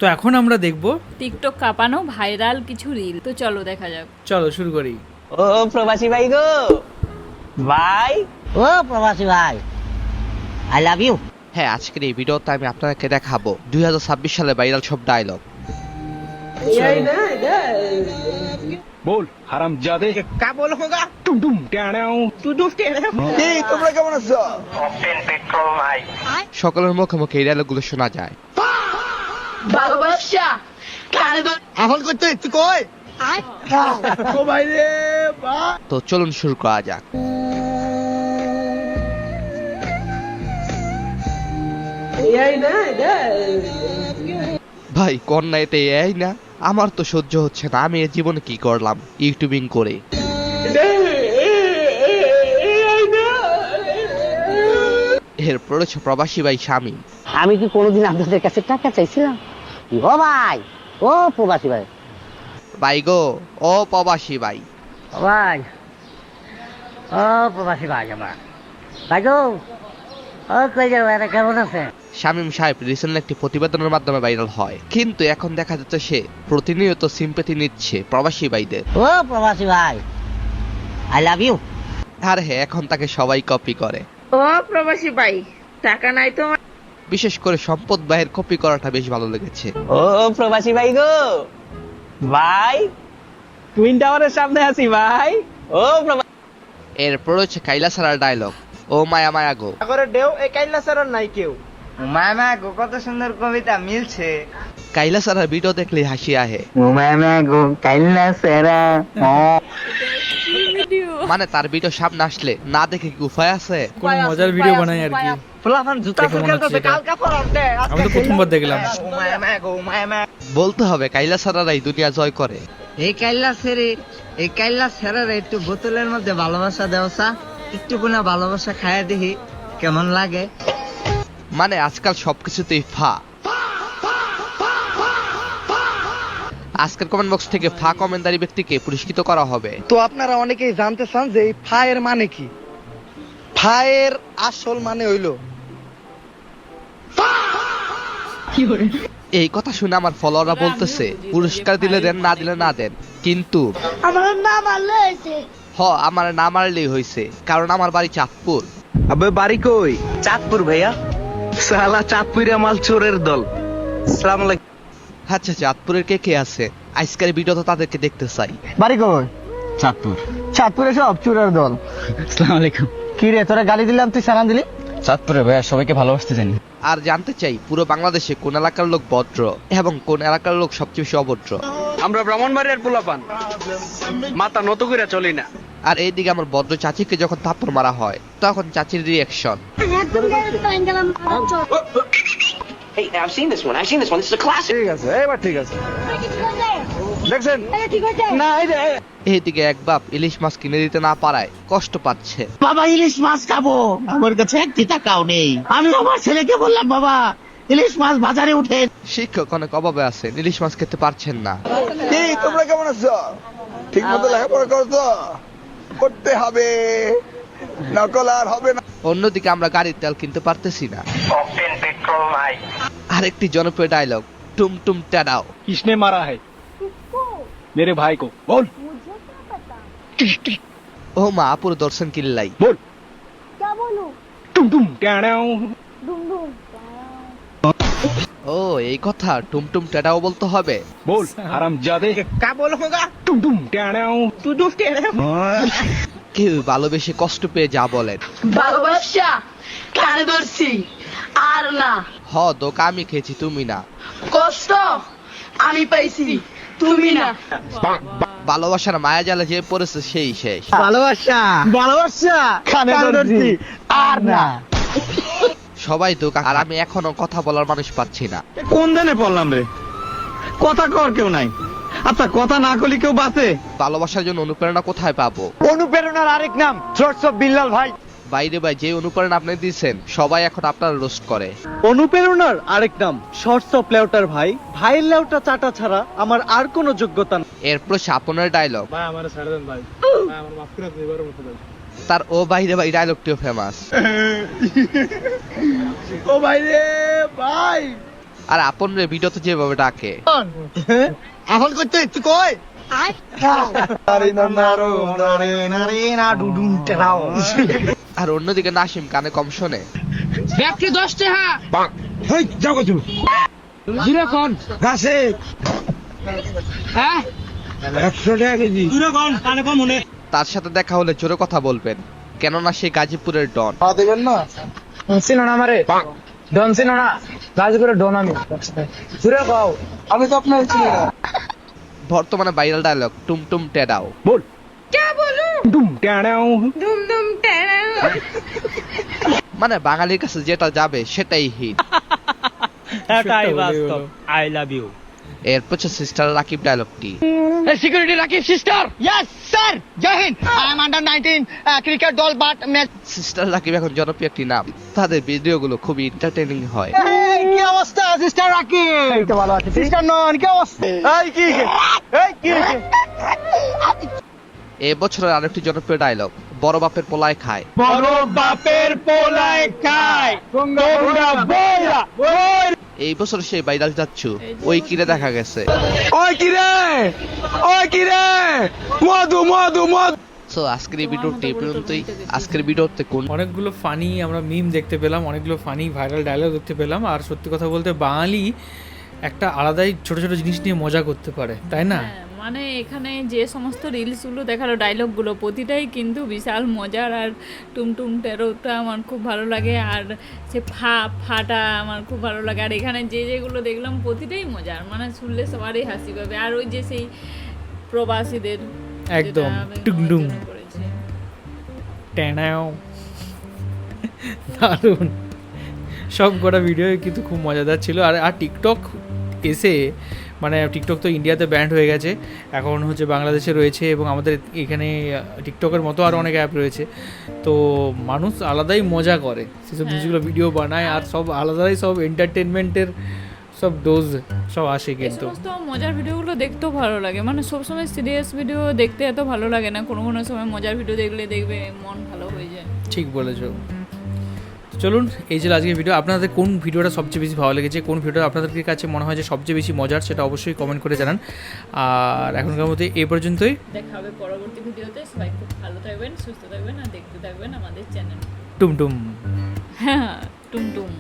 তো এখন আমরা দেখব টিকটক কাঁপানো ভাইরাল কিছু রিল। তো চলো দেখা যাক। চলো শুরু করি। ও প্রবাসী ভাই গো ভাই, ও প্রবাসী ভাই, আই লাভ ইউ। হ্যাঁ, আজকের এই ভিডিওতে আমি আপনাদেরকে দেখাবো 2026 সালে ভাইরাল সব ডায়লগ। बोल हरामजादे क्या बोल होगा टुम टुम टेढ़ाओ टुम टुम टेढ़ाओ তোমরা কেমন আছো? সকলের মুখে মুখে এই ডায়লগগুলো শোনা যায়। এখন করতে তুই কই? ও ভাই রে ভাই, তো চলুন শুরু করা যাক। ভাই কন্যা এতে এই না, আমার তো সহ্য হচ্ছে না। আমি এ জীবনে কি করলাম ইউটিউবিং করে। এরপর হচ্ছে প্রবাসী ভাই স্বামী। আমি কি কোনোদিন আপনাদের কাছে টাকা চাইছিলাম? ও ভাই, ও প্রবাসী ভাই, ভাই গো, ও প্রবাসী ভাই। ভাই, ও প্রবাসী ভাই, আমার ভাই গো, ও কই যাবে, এটা কেমন আছে? শামীম সাহেব রিসেন্টলি একটি প্রতিবেদনের মাধ্যমে ভাইরাল হয়, কিন্তু এখন দেখা যাচ্ছে সে প্রতিনিয়ত সিম্পেথি নিচ্ছে প্রবাসী ভাইদের। ও প্রবাসী ভাই, আই লাভ ইউ। আর হ্যাঁ, এখন তাকে সবাই কপি করে। ও প্রবাসী ভাই, টাকা নাই তোমার? বিশেষ করে সম্পদ ভাইয়ের কপি করাটা বেশ ভালো লেগেছে। ও প্রবাসী ভাই গো ভাই, টুইন টাওয়ারের সামনে আছি ভাই। ও প্রবাসী এরপর হচ্ছে কাইলা সারার ডায়লগ, ও মায়া মায়া গো। আগরে দেও এই কাইল্লা সারার নাই কেউ। মামা গো, কত সুন্দর কবিতা মিলছে। কাইলা সারার ভিডিও দেখলে হাসি আহে। মামা গো কাইল্লা সেরা। মানে তার ভিডিও সামনে আসলে না দেখে কি উপায় আছে? কোন মজার ভিডিও বানাই আর কি। ফুলাফান জুতা দেখে মনে হচ্ছে এটা। আমি তো প্রথমবার দেখলাম। মামা গো মামা। বলতে হবে কাইলা সারারাই দুনিয়া জয় করে। এই কাইল্লা সেরার একটু বোতলের মধ্যে ভালোবাসা দেওয়া, একটু কোনা ভালোবাসা খায়া দেখি কেমন লাগে। মানে আজকাল সবকিছুতেই ফা। আজকের কমেন্ট বক্স থেকে ফা কমেন্টদারি ব্যক্তিকে পুরস্কৃত করা হবে। তো আপনারা অনেকেই জানতে চান যে এই ফায়ের মানে কি। ফায়ের আসল মানে হইলো এই কথা শুনে আমার ফলোয়াররা বলতেছে পুরস্কার দিলে দেন, না দিলে না দেন, কিন্তু আমার না মারলেই হয়েছে, কারণ আমার বাড়ি চাঁদপুর। अबे बारी कोई चाँदपुर भैया साला चाँदपुरिया माल चोरेर दल अस्सलाम वालेकुम আচ্ছা, চাঁদপুরের কে কে আছে আজকের ভিডিও তো তাদেরকে দেখতে চাই। বাড়ি কই? चाँदपुर চাঁদপুরে সব চুরের দল। अस्सलाम वालेकुम কি রে, তোরা গালি দিলাম তুই সালাম দিলি? চাঁদপুরে ভাইয়া সবাইকে ভালোবাসতে জানি। আর জানতে চাই পুরো বাংলাদেশে কোন এলাকার লোক ভদ্র এবং কোন এলাকার লোক সবচেয়ে বেশি অভদ্র। আমরা ব্রাহ্মণবাড়িয়ার পোলাপান, মাথা নত কইরা চলি না। আর এইদিকে আমার ভদ্র চাচিকে যখন থাপ্পড় মারা হয় তখন চাচির রিয়াকশন। ঠিক আছে, এবার ঠিক আছে। দেখছেন না, এই যে এইদিকে এক বাপ ইলিশ মাছ কিনে দিতে না পারায় কষ্ট পাচ্ছে। বাবা ইলিশ মাছ খাবো, আমার কাছে একটি টাকাও নেই। আমি আমার ছেলেকে বললাম, বাবা ইলিশ মাছ বাজারে উঠে। শিক্ষক অনেক অভাবে আছেন, ইলিশ মাছ খেতে পারছেন না। কি তোমরা কেমন আছো? ঠিক মতো লেখাপড়া করছো? করতে হবে, নকল আর হবে না। অন্যদিকে আমরা গাড়ির তেল কিনতে পারতেছি না। আরেকটি জনপ্রিয় ডায়লগ, টুম টুম টেডাও। किसने मारा है मेरे भाई को बोल ও মা, পুরো দর্শন কিল্লাই। बोल टुम टुम टेढ़ाओ ও এই কথা, টুমটুম টেডাও বলতে হবে। बोल हरामजादे क्या बोल होगा टुम टुम टेढ़ाओ टुम टुम टेढ़ाओ কেউ ভালোবেসে কষ্ট পেয়ে যা বলেন। ভালোবাসা কানে ধরছি আর না, হ দোক আমি খেয়েছি, তুমি না। কষ্ট আমি পাইছি তুমি না। ভালোবাসার মায়া জালে যে পড়েছে সেই শেষ। ভালোবাসা ভালোবাসা কানে ধরছি আর না। সবাই দোক, আর আমি এখনো কথা বলার মানুষ পাচ্ছি না। কোন দিনে পড়লাম রে? কথা কর কেউ নাই। আচ্ছা, কথা না করলে কেউ বাঁচে? ভালোবাসার জন্য অনুপ্রেরণা কোথায় পাবো? অনুপ্রেরণার আরেক নাম থ্রটস অফ বিল্লাল ভাই। বাইরে ভাই, যে অনুপ্রেরণা আপনি দিয়েছেন সবাই এখন আপনার রোস্ট করে। অনুপ্রেরণার আরেক নাম শর্টস অফ লেউটার ভাই। ভাইয়ের লেউটা চাটা ছাড়া আমার আর কোনো যোগ্যতা নেই। এরপর সাপনের ডায়লগ, ভাই আমার ছেড়ে দেন ভাই, আমার মাফ করে দিন, এবারের মতো ভাই। তার ও বাইরে ভাই ডায়লগটিও ফেমাস। ও ভাই রে ভাই, আর আপন রে ভিডিওতে যেভাবে ডাকে এখন করতে তুই কই আর অন্যদিকে নাসিম কানে কম শোনে। ব্যক্তি 10 টাকা হ্যাঁ তার সাথে দেখা হলে জোরে কথা বলবেন, কেননা সে গাজীপুরের ডন। দেবেন না চিনো না আমারে ডন চিনো না গাজীপুরের ডন আমি ঘুরে খাও আমি তো আপনার চিনি না। বর্তমানে ভাইরাল ডায়লগ টুমটুম টেডাও। মানে বাঙালির কাছে যেটা যাবে সেটাই হিট। এটাই বাস্তব। I love you. এর পর সিস্টার রাকিব ডায়লগটি। Security Rakib sister yes sir Jai Hind I am under 19 cricket দল বাট ম্যাচ। সিস্টার রাকিব এখন জনপ্রিয় একটি নাম, তাদের ভিডিওগুলো খুবই এন্টারটেইনিং হয়। কি অবস্থা সিস্টার রাকিব? এই তো ভালো আছে সিস্টার নন কি অবস্থা? এই কি এবছরের আরেকটি জনপ্রিয় ডায়লগ বড় বাপের পোলায় খায়। বড় বাপের পোলায় খায় তোমরা বইরা এই বছর সেই ভাইরাল যাচ্ছু ওই কিরে দেখা গেছে। ওই কি রে মধু মধু মধু। সো আজকের এই ভিডিওটি এই পর্যন্তই। আজকের ভিডিওতে কোন অনেকগুলো ফানি আমরা মিম দেখতে পেলাম, অনেকগুলো ফানি ভাইরাল ডায়লগ দেখতে পেলাম। আর সত্যি কথা বলতে বাঙালি একটা আলাদাই ছোট ছোট জিনিস নিয়ে মজা করতে পারে, তাই না? হ্যাঁ, মানে এখানে যে সমস্ত রিলসগুলো দেখালো ডায়লগগুলো প্রতিটাই কিন্তু বিশাল মজার। আর টুমটুম টেরোটা আমার খুব ভালো লাগে, আর সে ফাটা আমার খুব ভালো লাগে। আর এখানে যেগুলো দেখলাম প্রতিটাই মজার, মানে শুনলে সবারই হাসি পাবে। আর ওই যে সেই প্রবাসীদের একদম টুংডুং টেনাও দারুণ সব কটা ভিডিও কিন্তু খুব মজাদার ছিল। আর টিকটক এসে মানে টিকটক তো ইন্ডিয়াতে ব্যান্ড হয়ে গেছে, এখন হচ্ছে বাংলাদেশে রয়েছে এবং আমাদের এখানে টিকটকের মতো আরও অনেক অ্যাপ রয়েছে। তো মানুষ আলাদাই মজা করে, সেসব জিনিসগুলো ভিডিও বানায় আর সব আলাদাই সব এন্টারটেনমেন্টের সব ডোজ সব আসে। কিন্তু সমস্ত মজার ভিডিওগুলো দেখতেও ভালো লাগে, মানে সবসময় সিরিয়াস ভিডিও দেখতে এত ভালো লাগে না, কোনো কোনো সময় মজার ভিডিও দেখবে মন ভালো হয়ে যায়। ঠিক বলেছো। চলুন, এই যে আজকের ভিডিও, আপনাদের কোন ভিডিওটা সবচেয়ে বেশি ভালো লেগেছে, কোন ভিডিওটা আপনাদের কাছে মনে হয় যে সবচেয়ে বেশি মজার, সেটা অবশ্যই কমেন্ট করে জানান। আর এখনকার মধ্যে এই পর্যন্তই, দেখা হবে পরবর্তী ভিডিওতে। সবাই খুব ভালো থাকবেন, সুস্থ থাকবেন আর দেখতে থাকবেন আমাদের চ্যানেল টুমটুম। হ্যাঁ টুমটুম।